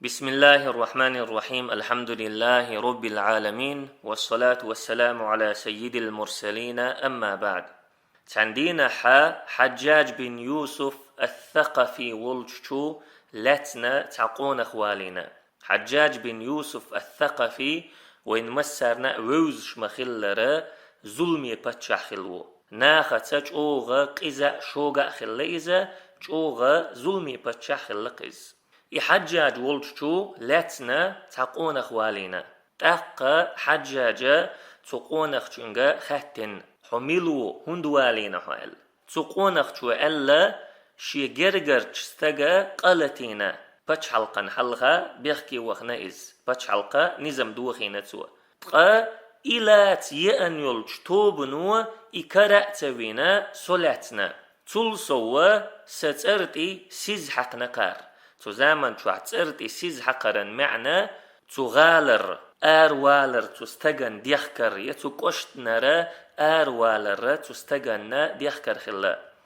بسم الله الرحمن الرحيم الحمد لله رب العالمين والصلاة والسلام على سيد المرسلين أما بعد. عندنا حجاج بن يوسف الثقفي ولجتو لتنا تعقون أخوالنا. حجاج بن يوسف الثقفي وين مسرنا ووزش مخلرا ظلمي بتشخلو ناخا تج اوغا قزا شوغا خليزا اوغا ظلمي بتشخل قز حجاج ولجتو لتنا تعقون أخوالنا. تاقا حجاجا تقون أخشنغا ختن حملو هندوالينا حوال تقون أخشو ألا شي جرجر تستغا قلتينا بچ حلقا حلقا بيخكي وخنا إز بچ حلقا نزم دوخينا تسوا تقا إلات يأن يلج توبنو إكرأت وينا سولاتنا تلسوا سترتي سيز حقنا قار تو زمن شو هتسرتي سيز حقرن معنى تغالر والر تستغن ديخكر يتو قشت نرى والر تستغن ديخكر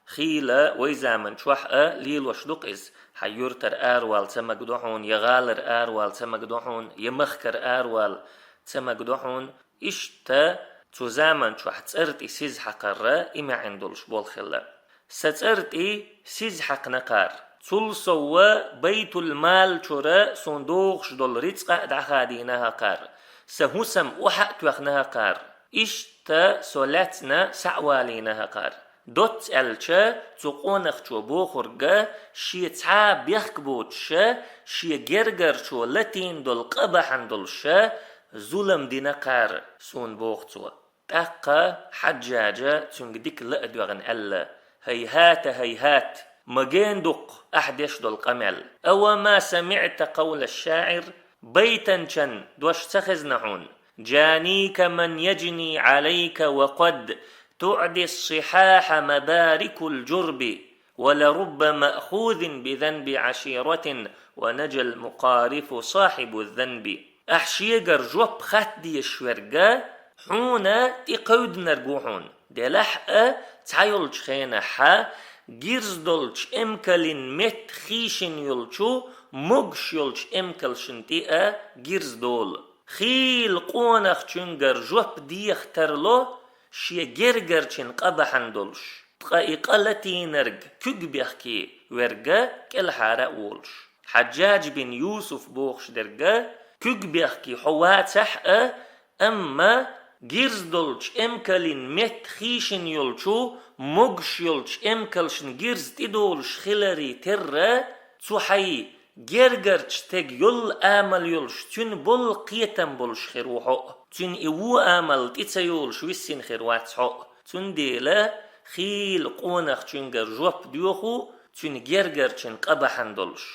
خيلا ويزامن شوحة ليل وشدق إز حيورتر وال تمقدوحون يغالر وال تمقدوحون يمخكر وال تمقدوحون إشتا تزامن شوحة تسرتي سيز حقر إما عندولش بول خلا ستسرتي سيز حق نقار تلسوا بيت المال شورا صندوق دول رزق دعخادينها قار سهوسم وحق توخنها قار إشتا سولاتنا سعوالينها قار دوت ألشا تقونخ شو بوخرجا شي تعا بيخكبوتشا شي جرجر شو لتين دول قبحن دولشا ظلم دينا قار سون بوختوا تاقا حجاجا تنجدك لأدوغن ألا هيهات مجين دق أحدش دول قمل أو ما سمعت قول الشاعر بيتا شن دوش تخزنعون جانيك من يجني عليك وقد تعدي الصحاح مبارك الجرب ولرب مأخوذ بذنب عشيرة ونجى المقارف صاحب الذنب أحشيقر جوب خدي الشورقا حونا تقود نرجوحون دلحقا تعيلج خينا حا جيرز دولش امكلين مت خيشن يلشو مغش يلش امكلشن تيقا جيرز دول خيل قونخ چنگر جوب ديخ ترلو شي جرجر چن قبحن دولش تقا إقالتي نرگ كگ بيخكي ورگا كل حارة أولش حجاج بن يوسف بوخش درگا كگ بيخكي حوات سحقا أما جيرز دولش امكلين مت خيشن يلشو مغش يلش امكلشن جيرز تدولش خلري ترى تحي جرجرش تج يل آمل يلش تن بول قيتم بولش خيروحو تن إيو آمل تيتسيولش ويسين خيرواتحو تن ديلا خيل قونخ تنجر جوب ديوخو تن جرجرشن قبحن دولش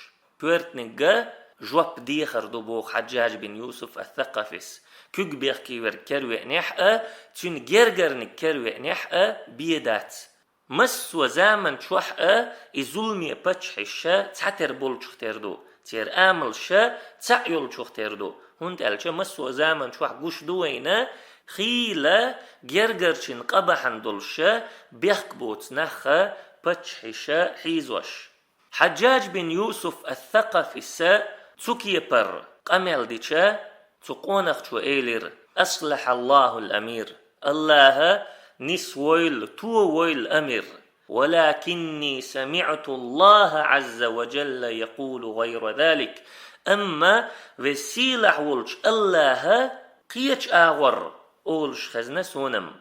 بورت نجا جوب ديخر دوبوخ حجاج بن يوسف الثقفيس كوك بيخكي وركروي نحقا تن جرجر نكروي نحقا بيدات مس وزامن شوحقا إزولمي بچحشا تعتر بولش اختردو تير آمل شا تعيول شو اختردو هند ألشا مس وزامن شوح قوش دوينا خيلا جرجرشن قبحن دولشا بيخكبوت نخا بچحشا حيزوش حجاج بن يوسف الثقفي السا تسوكي بر قمل ديشا تقونخ شو إيلر أصلح الله الأمير الله نسويل توويل أمير ولكني سمعت الله عز وجل يقول غير ذلك أما وسيلح ولش الله قيش آغر أولش خزنة سونم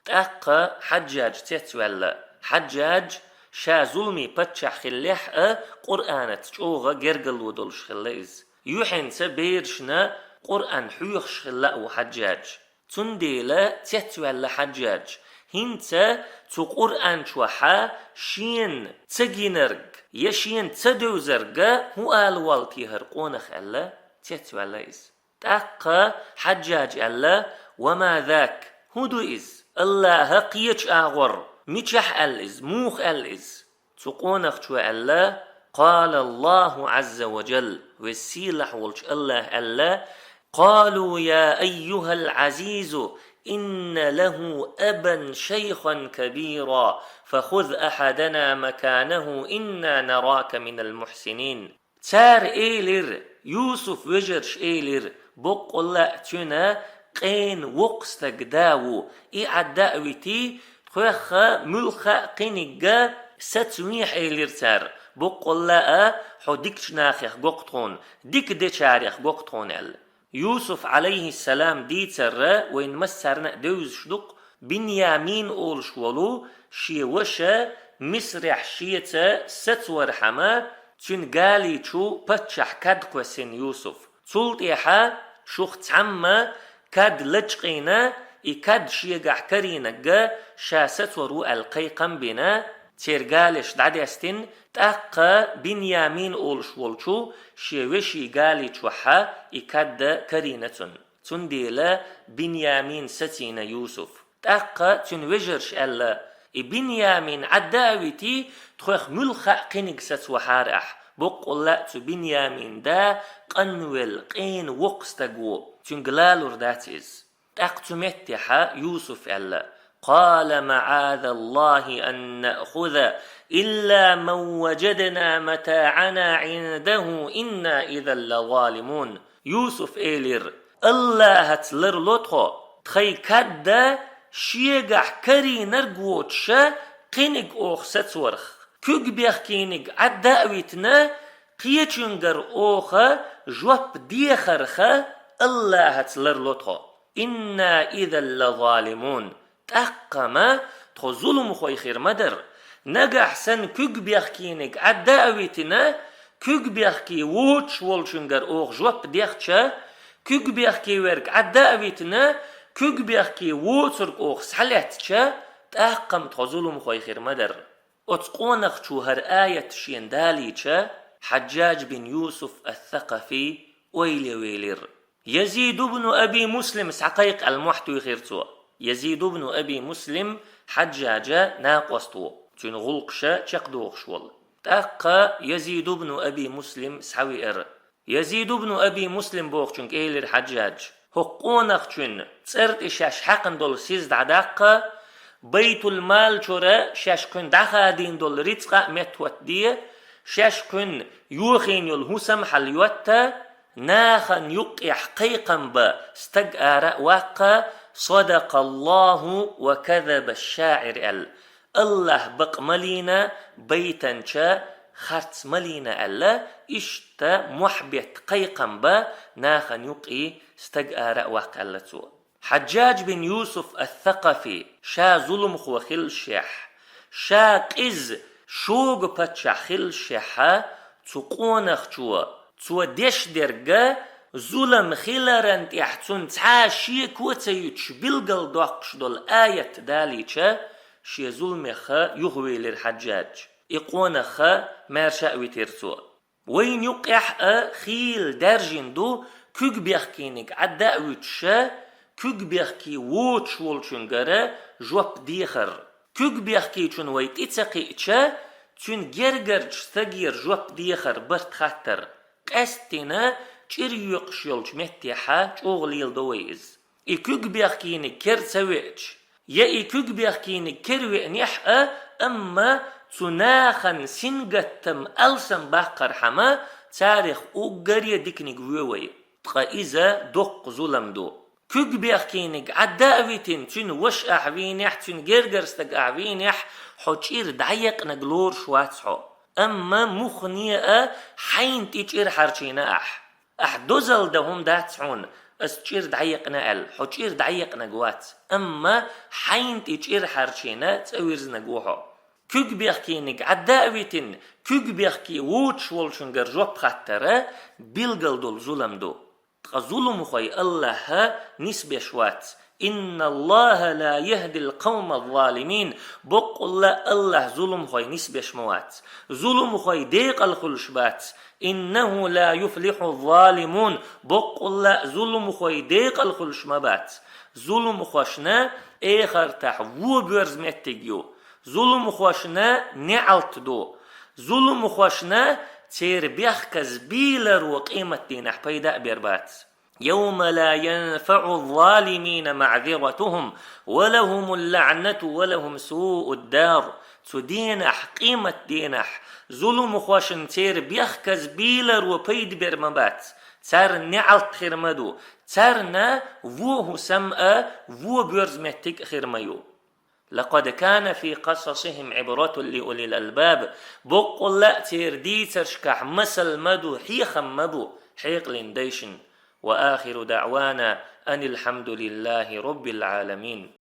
تاقا حجاج تتولا حجاج شا ظلمي بتشح خليح قرآن تشوغا جرقل ودولش خليز يوحن سبيرشنا قرآن حيوخش خلا وحجاج تنديلا تتولا حجاج هنتا تو قرآن شوحا شين تجينرج يشين تدوزرجا هو الوالتي هرقونخ ألا تتولا إز تاقا حجاج ألا وما ذاك هدو إز الله قيش آغر ميشح الإز موخ الإز تقونخ شو ألا قال الله عز وجل وسيلح ولش الله ألا قالوا يا أيها العزيز إن له أبا شيخا كبيرا فخذ أحدنا مكانه إنا نراك من المحسنين تار إيلر يوسف وجرش إيلر بقول تنا قين وقستك داو عداوتي خوخ ملخ قينيجا ستويح إيلر تار بقول حديكش ناخيخ قوقتون ديك ديشاريخ قوقتون يوسف عليه السلام ديتر وين مسرنا دوز شدق بنيامين أول شولو شي وشا مسرح شيتا ستور حما تون قالي شو بتشح كاد كوسين يوسف تولت إيحا شوخ تعمى كاد لجقينا كاد شيقح كرينك شا ستورو القيقم بنا تيرقالش دعديستين تاقا بنيامين أول شولشو شيوشي قالي شوحا كاد كرينة تنديلا بنيامين ستين يوسف تاقا تنوجرش ألا بنيامين عداوتي تخوخ ملخا قينك ستوحارح بقول لا بنيامين دا قنول قين وقستقو تنقلالور داتيز تاقتمتحا يوسف ألا قال معاذ الله أن نأخذ إلا من وجدنا متاعنا عنده إنا إذا لظالمون يوسف إيلر الله هتلر لطخو تخي كدا شيقح كري نرقوتشا قينك أوخ ستورخ كوك بيخكينك عداويتنا قيتشنجر أوخا جواب ديخرخا الله هتلر لطخو إنا إذا لظالمون تأقما تخو ظلم خوي خير مدر نجح سن كوك بيخكينك عداويتنا كوك بيخكي ووتش والشنجر أوخ جواب ديخشا كوك بيخكي ورك عداويتنا كوك بيخكي ووترك أوخ سحلتشا تأقم تخو ظلم خوي خير مدر أتقونخ شو هر آية شين داليشا حجاج بن يوسف الثقفي ويلر يزيد بن أبي مسلم سحقيق المحتوي خيرتو يزيد بن أبي مسلم حجاجا ناقوستو تون غلقشا تشقدوخش وال تاقا يزيد بن أبي مسلم سحوي يزيد بن أبي مسلم بوخشنك إيلر حجاج هقونخشن تسرت إشاش حقن دول سيزد عداقا بيت المال شورا شاشكن دخادين دول ريتقا متوت دي شاشكن يوخين يلهسم حليوتا ناخن يقع حقيقا با استقارا واقا صدق الله وكذب الشاعر الله بق ملينا بيتا شا خرط ملينا ألا إشتا محبت قيقا با ناخن يقع استقارا واقا اللتو حجاج بن يوسف الثقفي شا ظلم خو خلشح شا قز شوق بتشا خلشحا تقونخ شو تو ديش درجة ظلم خلرنت يحتون تعاشي كوتا يتشبلغل دوقش دول آية داليشا شي ظلم خا يغوي للحجاج إقوان خا مارشا ويترسو وين يقح خيل درجين دو كوك بيخكينك عدا ويتشا كوك بيخكي ووتش والشنجرة جواب ديخر كوك بيخكي چون ويت اتساقي اتشا چون گرگر چستگير جواب ديخر برت خطر قستنا چريوق شيلش متيحا چوغليل دويز كوك بيخكيني كر سويتش يا كوك بيخكيني كروي نيحا اما تناخن سنغتم ألسن باقر حما تاريخ اوغريا ديكني قوي تقا إذا دق ظلم دو كوك بيخكينك عداويتين تون وش أعوينيح تون جرجرستك أعوينيح حوشير دعيق نقلور شواتحو أما مخنية حين تيجير حرشينا دوزل دهم داتعون أستير دعيق نقل حوشير دعيق نقوات أما حين تيجير حرشينا تأويرز نقوحو كوك بيخكينك عداويتين كوك بيخكي ووتش والشنجر جواب خطرة بيلغل دول ظلم دو ظلم خوي الله نسبة شوات إن الله لا يهدي القوم الظالمين بقول الله ظلم خوي نسبة شموات ظلم خوي ديق الخلشبات إنه لا يفلح الظالمون بقول ظلم خوي ديق الخلشمبات ظلم خوشنا إخر تحوو بيرز متجيو ظلم خوشنا نعلت دو ظلم خوشنا تير بيخكز بيلر وقيمة دينح بيدا بيربات يوم لا ينفع الظالمين معذرتهم ولهم اللعنة ولهم سوء الدار تو دينح قيمة دينح ظلم خوشن تير بيخكز بيلر وبيد برمبات تر نعلت خيرمدو ترنا وو سمأ وو بيرزمتك خيرميو. لقد كان في قصصهم عبرة لأولي الألباب بقول لا تير دي ترشكح مسل مدو حيخم مدو حيق لنديشن. وآخر دعوانا أن الحمد لله رب العالمين.